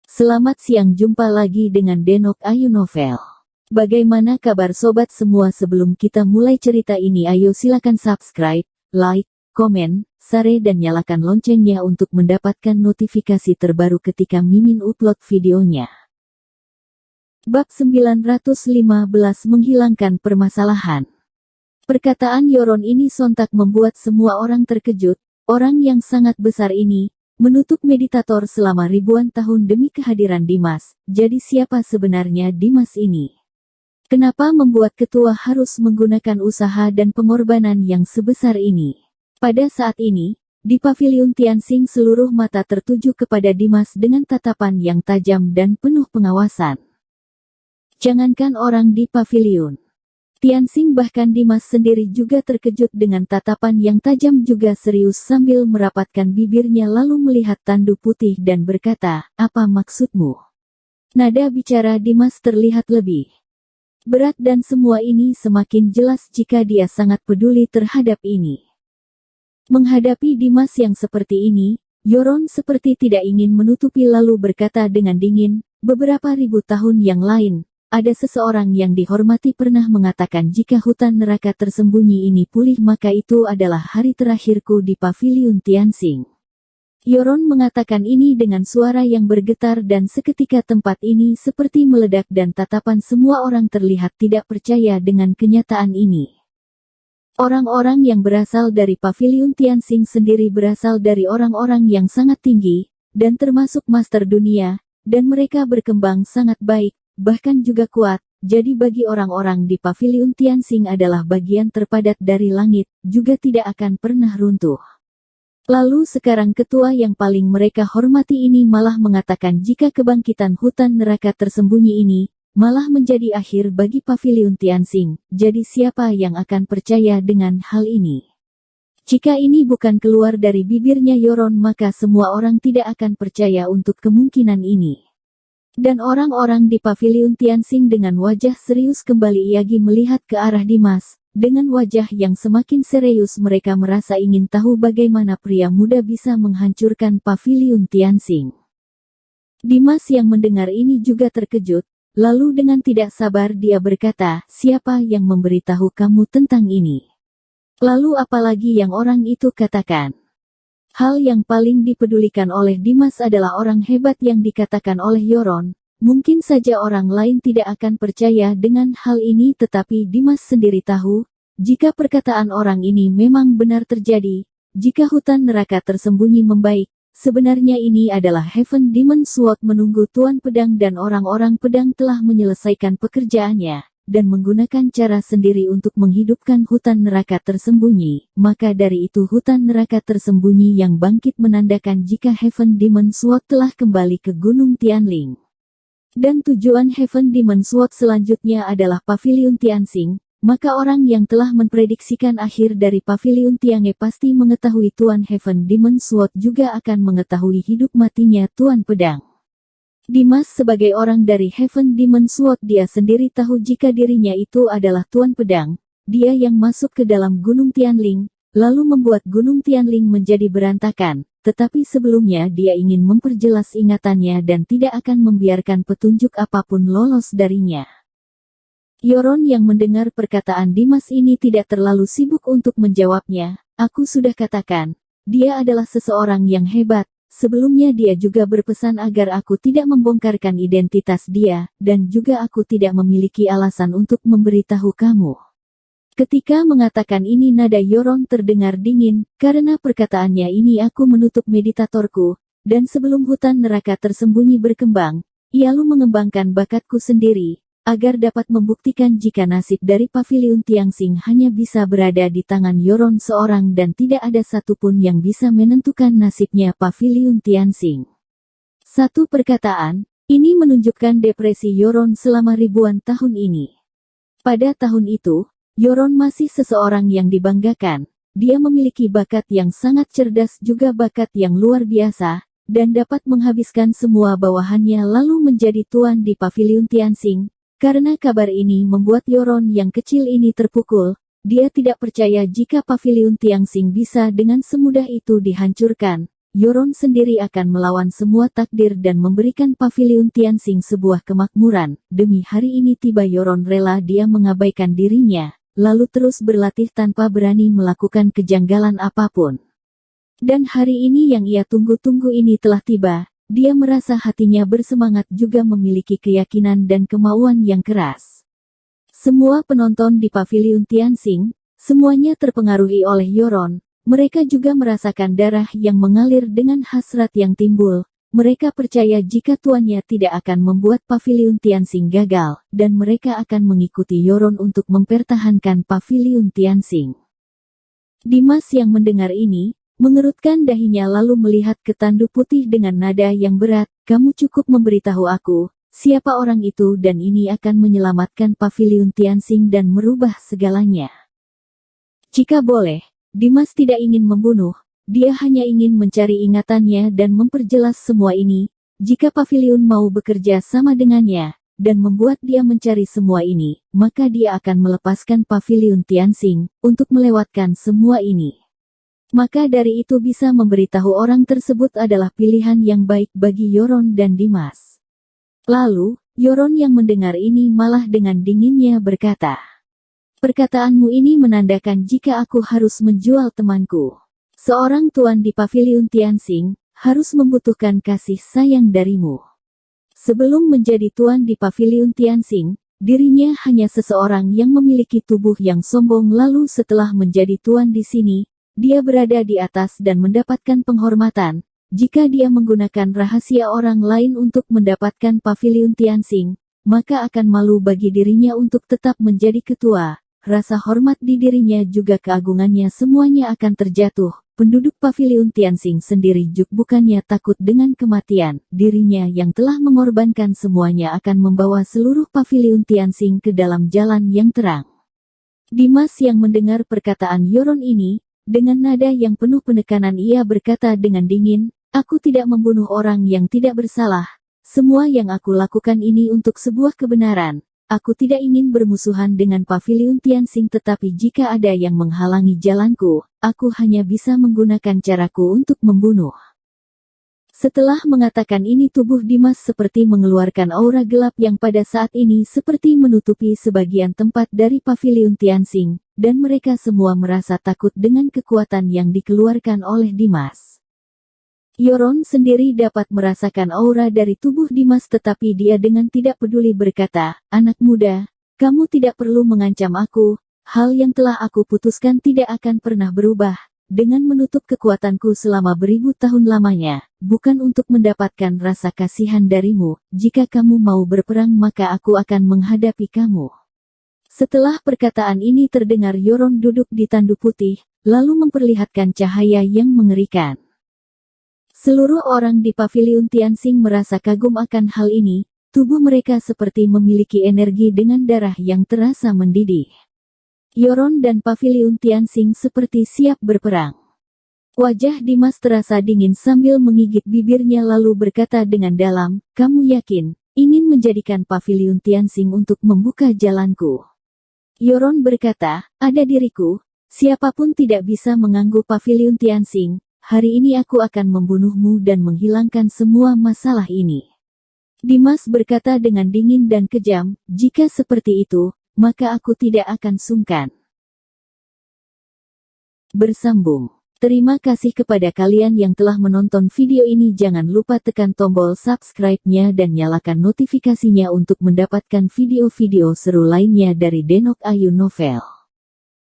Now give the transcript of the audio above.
Selamat siang, jumpa lagi dengan Denok Ayu Novel. Bagaimana kabar sobat semua? Sebelum kita mulai cerita ini, ayo silakan subscribe, like, komen, share dan nyalakan loncengnya untuk mendapatkan notifikasi terbaru ketika Mimin upload videonya. Bab 915 menghilangkan permasalahan. Perkataan Yoron ini sontak membuat semua orang terkejut. Orang yang sangat besar ini menutup meditator selama ribuan tahun demi kehadiran Dimas. Jadi siapa sebenarnya Dimas ini? Kenapa membuat ketua harus menggunakan usaha dan pengorbanan yang sebesar ini? Pada saat ini, di paviliun Tianxing seluruh mata tertuju kepada Dimas dengan tatapan yang tajam dan penuh pengawasan. Jangankan orang di paviliun Tianxing, bahkan Dimas sendiri juga terkejut dengan tatapan yang tajam juga serius sambil merapatkan bibirnya lalu melihat Tandu Putih dan berkata, "Apa maksudmu?" Nada bicara Dimas terlihat lebih berat dan semua ini semakin jelas jika dia sangat peduli terhadap ini. Menghadapi Dimas yang seperti ini, Yoron seperti tidak ingin menutupi lalu berkata dengan dingin, "Beberapa ribu tahun yang lain, ada seseorang yang dihormati pernah mengatakan jika hutan neraka tersembunyi ini pulih maka itu adalah hari terakhirku di paviliun Tianxing." Yoron mengatakan ini dengan suara yang bergetar dan seketika tempat ini seperti meledak dan tatapan semua orang terlihat tidak percaya dengan kenyataan ini. Orang-orang yang berasal dari paviliun Tianxing sendiri berasal dari orang-orang yang sangat tinggi, dan termasuk master dunia, dan mereka berkembang sangat baik, bahkan juga kuat, jadi bagi orang-orang di paviliun Tianxing adalah bagian terpadat dari langit, juga tidak akan pernah runtuh. Lalu sekarang ketua yang paling mereka hormati ini malah mengatakan jika kebangkitan hutan neraka tersembunyi ini, malah menjadi akhir bagi paviliun Tianxing, jadi siapa yang akan percaya dengan hal ini? Jika ini bukan keluar dari bibirnya Yoron maka semua orang tidak akan percaya untuk kemungkinan ini. Dan orang-orang di paviliun Tianxing dengan wajah serius kembali lagi melihat ke arah Dimas. Dengan wajah yang semakin serius mereka merasa ingin tahu bagaimana pria muda bisa menghancurkan paviliun Tianxing. Dimas yang mendengar ini juga terkejut, lalu dengan tidak sabar dia berkata, "Siapa yang memberitahu kamu tentang ini? Lalu apalagi yang orang itu katakan?" Hal yang paling dipedulikan oleh Dimas adalah orang hebat yang dikatakan oleh Yoron. Mungkin saja orang lain tidak akan percaya dengan hal ini tetapi Dimas sendiri tahu, jika perkataan orang ini memang benar terjadi, jika hutan neraka tersembunyi membaik, sebenarnya ini adalah Heaven Demon Sword menunggu Tuan Pedang dan orang-orang pedang telah menyelesaikan pekerjaannya dan menggunakan cara sendiri untuk menghidupkan hutan neraka tersembunyi, maka dari itu hutan neraka tersembunyi yang bangkit menandakan jika Heaven Demon Sword telah kembali ke Gunung Tianling. Dan tujuan Heaven Demon Sword selanjutnya adalah paviliun Tianxing, maka orang yang telah memprediksikan akhir dari paviliun Tiange pasti mengetahui Tuan Heaven Demon Sword juga akan mengetahui hidup matinya Tuan Pedang. Dimas sebagai orang dari Heaven Demon Sword dia sendiri tahu jika dirinya itu adalah Tuan Pedang, dia yang masuk ke dalam Gunung Tianling, lalu membuat Gunung Tianling menjadi berantakan, tetapi sebelumnya dia ingin memperjelas ingatannya dan tidak akan membiarkan petunjuk apapun lolos darinya. Yoron yang mendengar perkataan Dimas ini tidak terlalu sibuk untuk menjawabnya, "Aku sudah katakan, dia adalah seseorang yang hebat. Sebelumnya dia juga berpesan agar aku tidak membongkarkan identitas dia, dan juga aku tidak memiliki alasan untuk memberitahu kamu." Ketika mengatakan ini nada Yoron terdengar dingin, karena perkataannya ini aku menutup meditatorku, dan sebelum hutan neraka tersembunyi berkembang, ia lalu mengembangkan bakatku sendiri, agar dapat membuktikan jika nasib dari paviliun Tianxing hanya bisa berada di tangan Yoron seorang dan tidak ada satupun yang bisa menentukan nasibnya paviliun Tianxing. Satu perkataan, ini menunjukkan depresi Yoron selama ribuan tahun ini. Pada tahun itu, Yoron masih seseorang yang dibanggakan, dia memiliki bakat yang sangat cerdas juga bakat yang luar biasa, dan dapat menghabiskan semua bawahannya lalu menjadi tuan di paviliun Tianxing. Karena kabar ini membuat Yoron yang kecil ini terpukul, dia tidak percaya jika paviliun Tianxing bisa dengan semudah itu dihancurkan. Yoron sendiri akan melawan semua takdir dan memberikan Paviliun Tianxing sebuah kemakmuran. Demi hari ini tiba Yoron rela dia mengabaikan dirinya, lalu terus berlatih tanpa berani melakukan kejanggalan apapun. Dan hari ini yang ia tunggu-tunggu ini telah tiba. Dia merasa hatinya bersemangat juga memiliki keyakinan dan kemauan yang keras. Semua penonton di Paviliun Tianxing, semuanya terpengaruhi oleh Yoron. Mereka juga merasakan darah yang mengalir dengan hasrat yang timbul. Mereka percaya jika tuannya tidak akan membuat Paviliun Tianxing gagal, dan mereka akan mengikuti Yoron untuk mempertahankan Paviliun Tianxing. Dimas yang mendengar ini, mengerutkan dahinya lalu melihat ke Tandu Putih dengan nada yang berat, "Kamu cukup memberitahu aku, siapa orang itu dan ini akan menyelamatkan Paviliun Tianxing dan merubah segalanya." Jika boleh, Dimas tidak ingin membunuh, dia hanya ingin mencari ingatannya dan memperjelas semua ini. Jika Paviliun mau bekerja sama dengannya, dan membuat dia mencari semua ini, maka dia akan melepaskan Paviliun Tianxing, untuk melewatkan semua ini. Maka dari itu bisa memberitahu orang tersebut adalah pilihan yang baik bagi Yoron dan Dimas. Lalu, Yoron yang mendengar ini malah dengan dinginnya berkata, "Perkataanmu ini menandakan jika aku harus menjual temanku. Seorang tuan di Paviliun Tianxing, harus membutuhkan kasih sayang darimu. Sebelum menjadi tuan di Paviliun Tianxing, dirinya hanya seseorang yang memiliki tubuh yang sombong lalu setelah menjadi tuan di sini, dia berada di atas dan mendapatkan penghormatan. Jika dia menggunakan rahasia orang lain untuk mendapatkan Paviliun Tianxing, maka akan malu bagi dirinya untuk tetap menjadi ketua. Rasa hormat di dirinya juga keagungannya semuanya akan terjatuh." Penduduk Paviliun Tianxing sendiri juga bukannya takut dengan kematian. Dirinya yang telah mengorbankan semuanya akan membawa seluruh Paviliun Tianxing ke dalam jalan yang terang. Dimas yang mendengar perkataan Yoron ini, dengan nada yang penuh penekanan ia berkata dengan dingin, "Aku tidak membunuh orang yang tidak bersalah. Semua yang aku lakukan ini untuk sebuah kebenaran. Aku tidak ingin bermusuhan dengan Paviliun Tianxing tetapi jika ada yang menghalangi jalanku, aku hanya bisa menggunakan caraku untuk membunuh." Setelah mengatakan ini tubuh Dimas seperti mengeluarkan aura gelap yang pada saat ini seperti menutupi sebagian tempat dari Paviliun Tianxing. Dan mereka semua merasa takut dengan kekuatan yang dikeluarkan oleh Dimas. Yoron sendiri dapat merasakan aura dari tubuh Dimas tetapi dia dengan tidak peduli berkata, "Anak muda, kamu tidak perlu mengancam aku, hal yang telah aku putuskan tidak akan pernah berubah, dengan menutup kekuatanku selama beribu tahun lamanya, bukan untuk mendapatkan rasa kasihan darimu, jika kamu mau berperang maka aku akan menghadapi kamu." Setelah perkataan ini terdengar Yoron duduk di Tandu Putih, lalu memperlihatkan cahaya yang mengerikan. Seluruh orang di Paviliun Tianxing merasa kagum akan hal ini, tubuh mereka seperti memiliki energi dengan darah yang terasa mendidih. Yoron dan Paviliun Tianxing seperti siap berperang. Wajah Dimas terasa dingin sambil menggigit bibirnya lalu berkata dengan dalam, "Kamu yakin, ingin menjadikan Paviliun Tianxing untuk membuka jalanku?" Yoron berkata, "Ada diriku, siapapun tidak bisa mengganggu Paviliun Tianxing. Hari ini aku akan membunuhmu dan menghilangkan semua masalah ini." Dimas berkata dengan dingin dan kejam, "Jika seperti itu, maka aku tidak akan sungkan." Bersambung. Terima kasih kepada kalian yang telah menonton video ini. Jangan lupa tekan tombol subscribe-nya dan nyalakan notifikasinya untuk mendapatkan video-video seru lainnya dari Denok Ayu Novel.